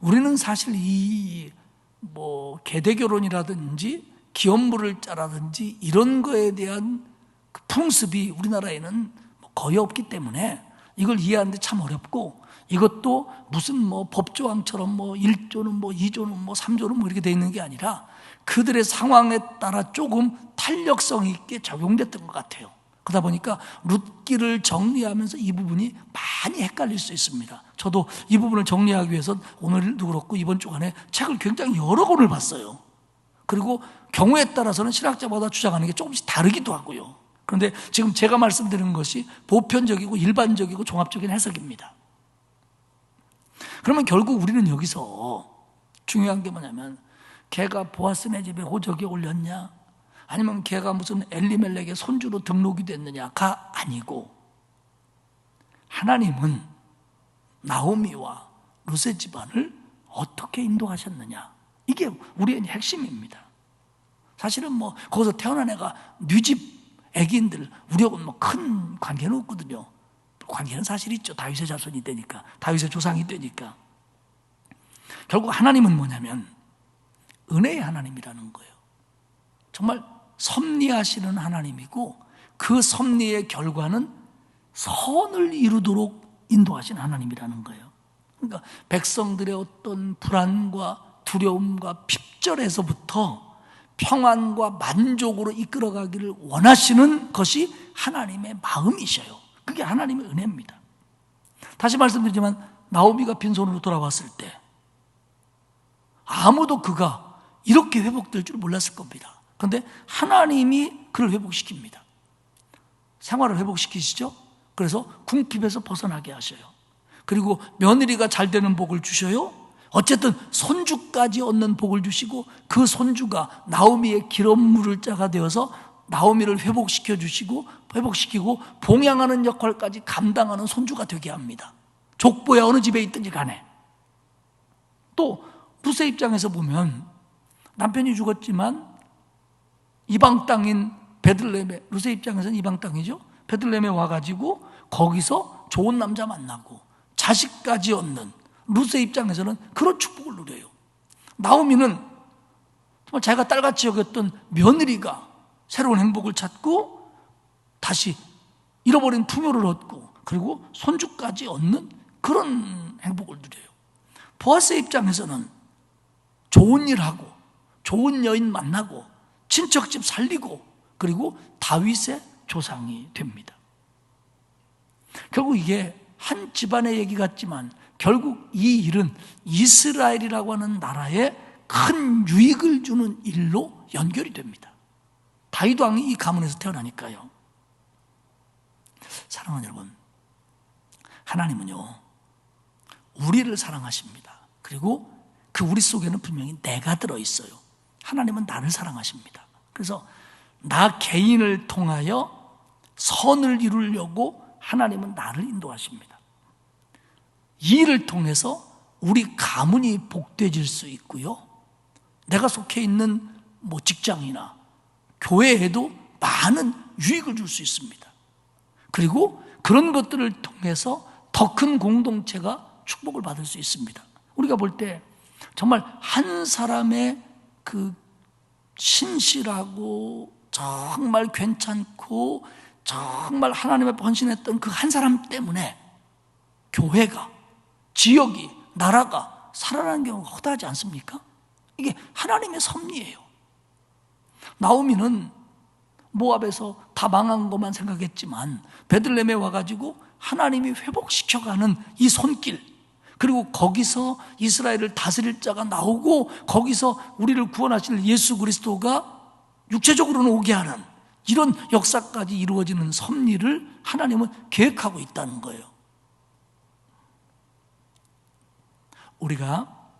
우리는 사실 이 뭐 계대결혼이라든지 기업물을 짜라든지 이런 거에 대한 그 풍습이 우리나라에는 거의 없기 때문에 이걸 이해하는데 참 어렵고 이것도 무슨 뭐 법조항처럼 뭐 1조는 뭐 2조는 뭐 3조는 뭐 이렇게 돼 있는 게 아니라 그들의 상황에 따라 조금 탄력성 있게 적용됐던 것 같아요. 그러다 보니까 룻기를 정리하면서 이 부분이 많이 헷갈릴 수 있습니다. 저도 이 부분을 정리하기 위해서 오늘도 그렇고 이번 주간에 책을 굉장히 여러 권을 봤어요. 그리고 경우에 따라서는 신학자마다 주장하는 게 조금씩 다르기도 하고요. 그런데 지금 제가 말씀드리는 것이 보편적이고 일반적이고 종합적인 해석입니다. 그러면 결국 우리는 여기서 중요한 게 뭐냐면 걔가 보아스네 집에 호적이 올렸냐 아니면 걔가 무슨 엘리멜렉의 손주로 등록이 됐느냐가 아니고 하나님은 나오미와 룻의 집안을 어떻게 인도하셨느냐 이게 우리의 핵심입니다. 사실은 뭐 거기서 태어난 애가 네 집 애기인들 우리하고는 뭐 큰 관계는 없거든요. 관계는 사실 있죠. 다윗의 자손이 되니까 다윗의 조상이 되니까 결국 하나님은 뭐냐면 은혜의 하나님이라는 거예요. 정말 섭리하시는 하나님이고 그 섭리의 결과는 선을 이루도록 인도하신 하나님이라는 거예요. 그러니까 백성들의 어떤 불안과 두려움과 핍절에서부터 평안과 만족으로 이끌어가기를 원하시는 것이 하나님의 마음이셔요. 그게 하나님의 은혜입니다. 다시 말씀드리지만 나오미가 빈손으로 돌아왔을 때 아무도 그가 이렇게 회복될 줄 몰랐을 겁니다. 그런데 하나님이 그를 회복시킵니다. 생활을 회복시키시죠. 그래서 궁핍에서 벗어나게 하셔요. 그리고 며느리가 잘 되는 복을 주셔요. 어쨌든 손주까지 얻는 복을 주시고 그 손주가 나오미의 기름물을 자가 되어서 나오미를 회복시키고 봉양하는 역할까지 감당하는 손주가 되게 합니다. 족보에 어느 집에 있든지 간에. 또 룻의 입장에서 보면 남편이 죽었지만 이방 땅인 베들레헴에, 룻의 입장에서는 이방 땅이죠. 베들레헴에 와가지고 거기서 좋은 남자 만나고 자식까지 얻는 룻의 입장에서는 그런 축복을 누려요. 나오미는 정말 자기가 딸같이 여겼던 며느리가 새로운 행복을 찾고 다시 잃어버린 풍요를 얻고 그리고 손주까지 얻는 그런 행복을 누려요. 보아스의 입장에서는 좋은 일하고 좋은 여인 만나고 친척집 살리고 그리고 다윗의 조상이 됩니다. 결국 이게 한 집안의 얘기 같지만 결국 이 일은 이스라엘이라고 하는 나라에 큰 유익을 주는 일로 연결이 됩니다. 다윗 왕이 이 가문에서 태어나니까요. 사랑하는 여러분, 하나님은요 우리를 사랑하십니다. 그리고 그 우리 속에는 분명히 내가 들어있어요. 하나님은 나를 사랑하십니다. 그래서 나 개인을 통하여 선을 이루려고 하나님은 나를 인도하십니다. 이 일을 통해서 우리 가문이 복되어질 수 있고요, 내가 속해 있는 직장이나 교회에도 많은 유익을 줄 수 있습니다. 그리고 그런 것들을 통해서 더 큰 공동체가 축복을 받을 수 있습니다. 우리가 볼 때 정말 한 사람의 그 신실하고 정말 괜찮고 정말 하나님의 헌신했던 그 한 사람 때문에 교회가, 지역이, 나라가 살아나는 경우가 허다하지 않습니까? 이게 하나님의 섭리예요. 나오미는 모압에서 다 망한 것만 생각했지만 베들레헴에 와가지고 하나님이 회복시켜가는 이 손길, 그리고 거기서 이스라엘을 다스릴 자가 나오고 거기서 우리를 구원하실 예수 그리스도가 육체적으로는 오게 하는 이런 역사까지 이루어지는 섭리를 하나님은 계획하고 있다는 거예요. 우리가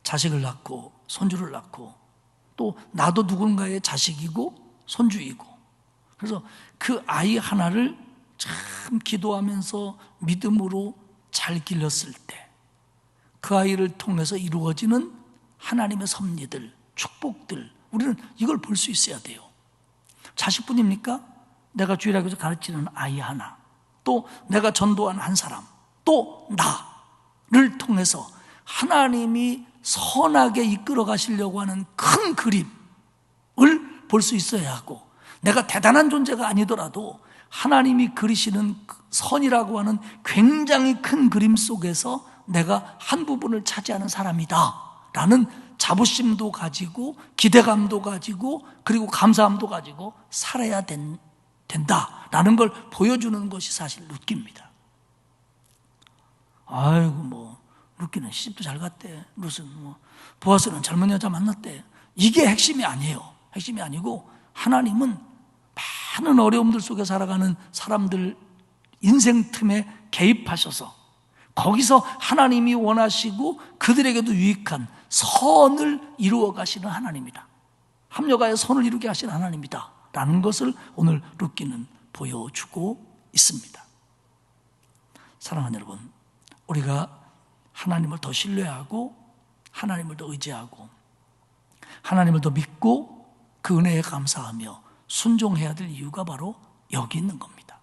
자식을 낳고 손주를 낳고 또 나도 누군가의 자식이고 손주이고, 그래서 그 아이 하나를 참 기도하면서 믿음으로 잘 길렀을 때 그 아이를 통해서 이루어지는 하나님의 섭리들, 축복들, 우리는 이걸 볼 수 있어야 돼요. 자식뿐입니까? 내가 주일학교에서 가르치는 아이 하나, 또 내가 전도한 한 사람, 또 나를 통해서 하나님이 선하게 이끌어 가시려고 하는 큰 그림을 볼 수 있어야 하고, 내가 대단한 존재가 아니더라도 하나님이 그리시는 선이라고 하는 굉장히 큰 그림 속에서 내가 한 부분을 차지하는 사람이다 라는 자부심도 가지고 기대감도 가지고 그리고 감사함도 가지고 살아야 된다라는 걸 보여주는 것이 사실 룻기입니다. 아이고 룻기는 시집도 잘 갔대, 룻은 보아스는 젊은 여자 만났대. 이게 핵심이 아니에요. 핵심이 아니고 하나님은 많은 어려움들 속에 살아가는 사람들 인생 틈에 개입하셔서 거기서 하나님이 원하시고 그들에게도 유익한 선을 이루어 가시는 하나님이다, 합력하여 선을 이루게 하시는 하나님이다 라는 것을 오늘 룻기는 보여주고 있습니다. 사랑하는 여러분, 우리가 하나님을 더 신뢰하고 하나님을 더 의지하고 하나님을 더 믿고 그 은혜에 감사하며 순종해야 될 이유가 바로 여기 있는 겁니다.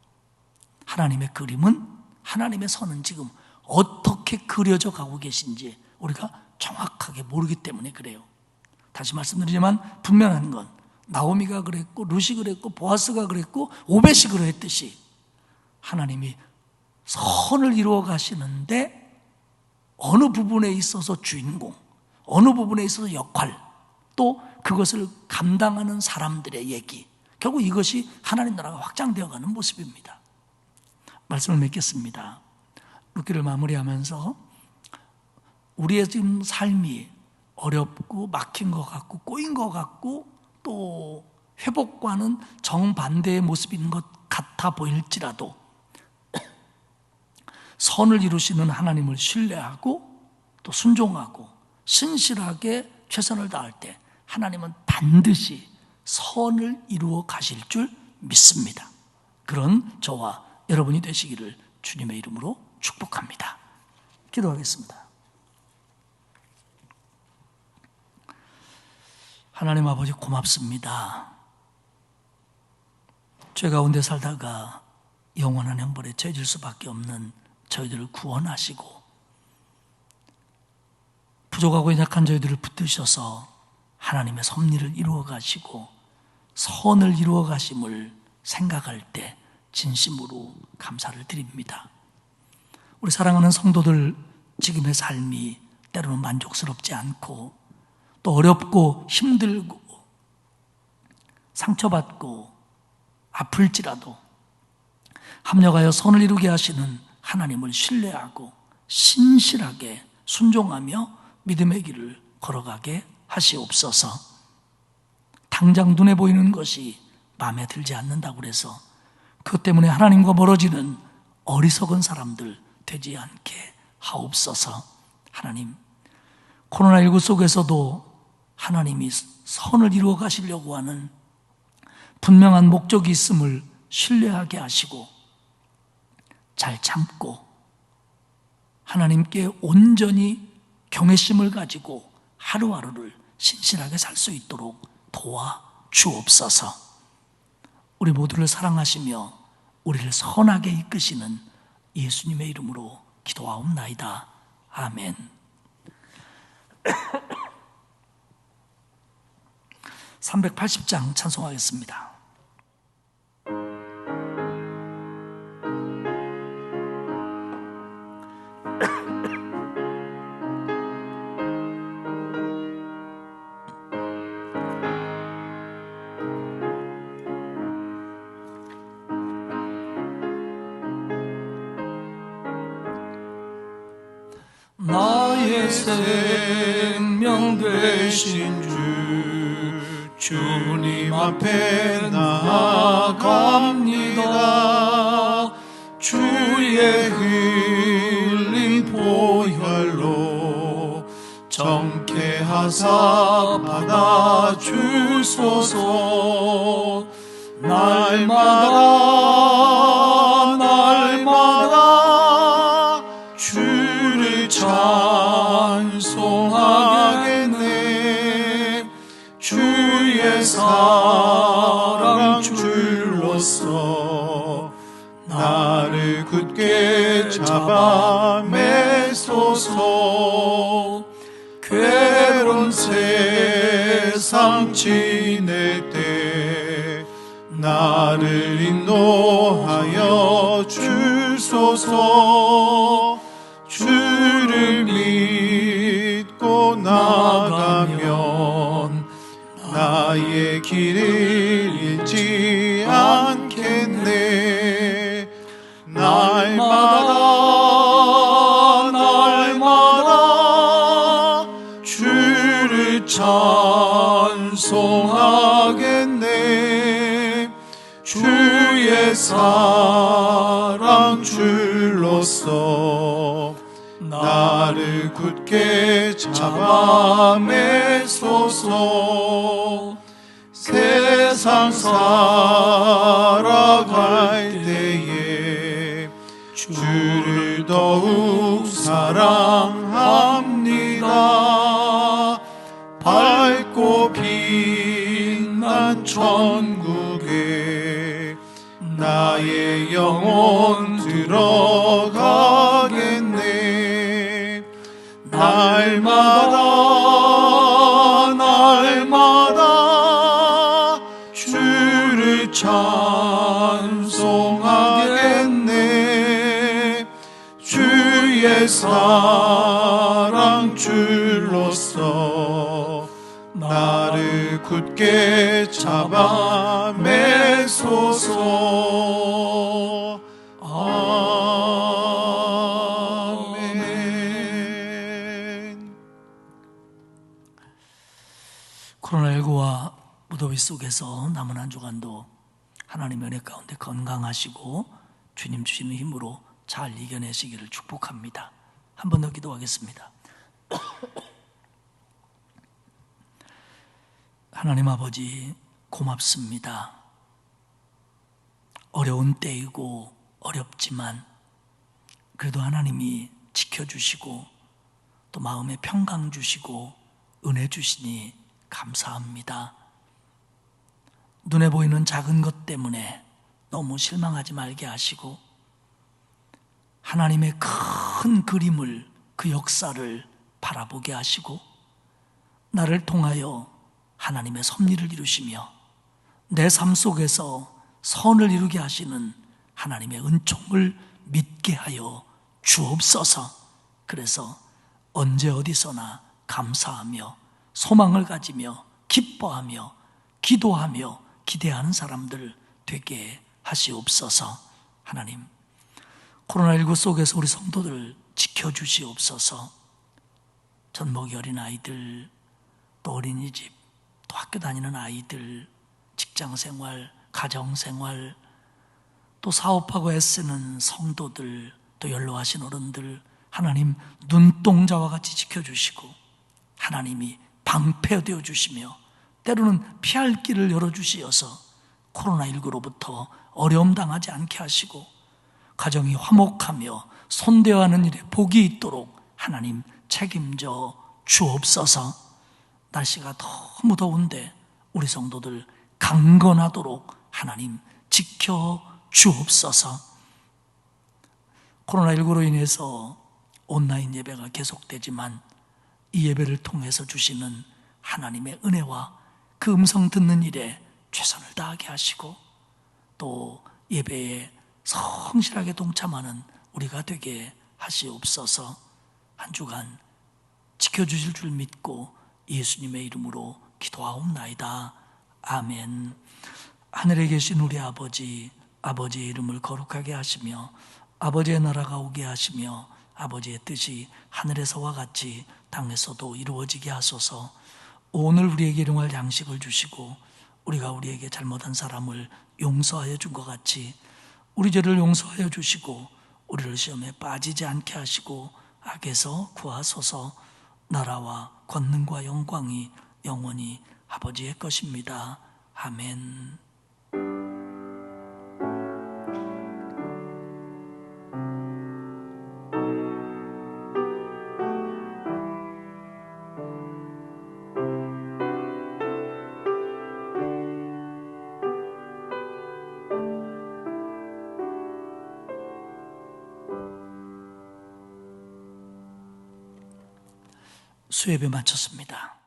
하나님의 그림은, 하나님의 선은 지금 어떻게 그려져 가고 계신지 우리가 정확하게 모르기 때문에 그래요. 다시 말씀드리지만 분명한 건 나오미가 그랬고 룻이 그랬고 보아스가 그랬고 오벳이 그랬듯이 하나님이 선을 이루어 가시는데 어느 부분에 있어서 주인공, 어느 부분에 있어서 역할, 또 그것을 감당하는 사람들의 얘기, 결국 이것이 하나님 나라가 확장되어가는 모습입니다. 말씀을 맺겠습니다. 룻기를 마무리하면서 우리의 지금 삶이 어렵고 막힌 것 같고 꼬인 것 같고 또 회복과는 정반대의 모습인 것 같아 보일지라도 선을 이루시는 하나님을 신뢰하고 또 순종하고 신실하게 최선을 다할 때 하나님은 반드시 선을 이루어 가실 줄 믿습니다. 그런 저와 여러분이 되시기를 주님의 이름으로 축복합니다. 기도하겠습니다. 하나님 아버지 고맙습니다. 죄 가운데 살다가 영원한 형벌에 처해질 수밖에 없는 저희들을 구원하시고 부족하고 연약한 저희들을 붙드셔서 하나님의 섭리를 이루어 가시고 선을 이루어 가심을 생각할 때 진심으로 감사를 드립니다. 우리 사랑하는 성도들, 지금의 삶이 때로는 만족스럽지 않고 또 어렵고 힘들고 상처받고 아플지라도 합력하여 선을 이루게 하시는 하나님을 신뢰하고 신실하게 순종하며 믿음의 길을 걸어가게 하시옵소서. 당장 눈에 보이는 것이 마음에 들지 않는다고 해서 그것 때문에 하나님과 멀어지는 어리석은 사람들 되지 않게 하옵소서. 하나님, 코로나19 속에서도 하나님이 선을 이루어 가시려고 하는 분명한 목적이 있음을 신뢰하게 하시고 잘 참고 하나님께 온전히 경외심을 가지고 하루하루를 신실하게 살 수 있도록 도와주옵소서. 우리 모두를 사랑하시며 우리를 선하게 이끄시는 예수님의 이름으로 기도하옵나이다. 아멘. (380장) 찬송하겠습니다. 나의 생명 되신 주님 앞에 나아갑니다. 주의 흘린 보혈로 정케하사 받아주소서. 날마다 주를 찬송하겠네. 주의 사랑 줄로서 나를 굳게 잡아 매소서. 괴로운 세상 지낼 때 나를 인도하여 주소서. 주를 믿고 나가면 나의 길을 잃지 않겠네. 날마다 주를 찬송하겠네. 주의 사랑 줄로서 나를 굳게 잡아 매소서. 세상 살아갈 때에 주를 더욱 사랑합니다. 밝고 빛난 천국에 나의 영혼 들어가겠네. 날마다 주를 찬송하겠네. 주의 사랑 줄로서 나를 굳게 잡아 매소서. 아멘. 코로나19와 무더위 속에서 남은 한 주간도 하나님의 은혜 가운데 건강하시고 주님 주시는 힘으로 잘 이겨내시기를 축복합니다. 한 번 더 기도하겠습니다. 하나님 아버지, 고맙습니다. 어려운 때이고 어렵지만 그래도 하나님이 지켜주시고 또 마음에 평강 주시고 은혜 주시니 감사합니다. 눈에 보이는 작은 것 때문에 너무 실망하지 말게 하시고 하나님의 큰 그림을, 그 역사를 바라보게 하시고 나를 통하여 하나님의 섭리를 이루시며 내 삶 속에서 선을 이루게 하시는 하나님의 은총을 믿게 하여 주옵소서. 그래서 언제 어디서나 감사하며 소망을 가지며 기뻐하며 기도하며 기대하는 사람들 되게 하시옵소서. 하나님, 코로나19 속에서 우리 성도들 지켜주시옵소서. 전목이 어린 아이들, 또 어린이집, 또 학교 다니는 아이들, 직장생활, 가정생활, 또 사업하고 애쓰는 성도들, 또 연로하신 어른들, 하나님 눈동자와 같이 지켜주시고 하나님이 방패되어 주시며 때로는 피할 길을 열어주시어서 코로나19로부터 어려움 당하지 않게 하시고 가정이 화목하며 손대어하는 일에 복이 있도록 하나님 책임져 주옵소서. 날씨가 너무 더운데 우리 성도들 강건하도록 하나님 지켜 주옵소서. 코로나19로 인해서 온라인 예배가 계속되지만 이 예배를 통해서 주시는 하나님의 은혜와 그 음성 듣는 일에 최선을 다하게 하시고 또 예배에 성실하게 동참하는 우리가 되게 하시옵소서. 한 주간 지켜주실 줄 믿고 예수님의 이름으로 기도하옵나이다. 아멘. 하늘에 계신 우리 아버지, 아버지의 이름을 거룩하게 하시며 아버지의 나라가 오게 하시며 아버지의 뜻이 하늘에서와 같이 땅에서도 이루어지게 하소서. 오늘 우리에게 일용할 양식을 주시고 우리가 우리에게 잘못한 사람을 용서하여 준 것 같이 우리 죄를 용서하여 주시고 우리를 시험에 빠지지 않게 하시고 악에서 구하소서. 나라와 권능과 영광이 영원히 아버지의 것입니다. 아멘. 수예배 마쳤습니다.